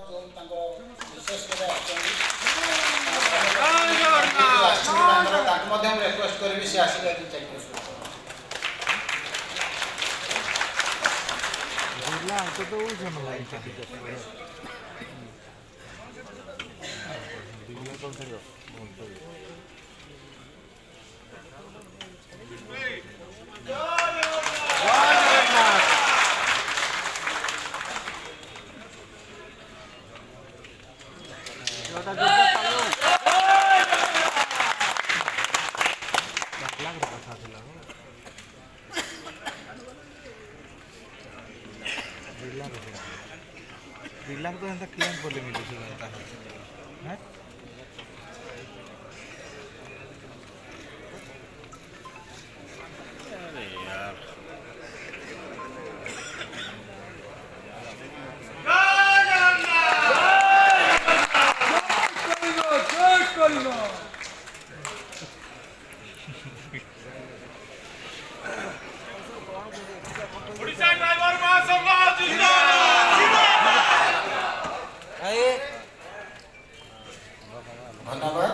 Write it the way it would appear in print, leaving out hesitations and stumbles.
जो विशेष रिक्वेस्ट करी सी आसिक चेक बिल्ला तो एंता क्लेम बोले मिले से एंता है अरे यार ओडिशा ड्राइवर महासंघ जिंदाबाद धन्यवाद।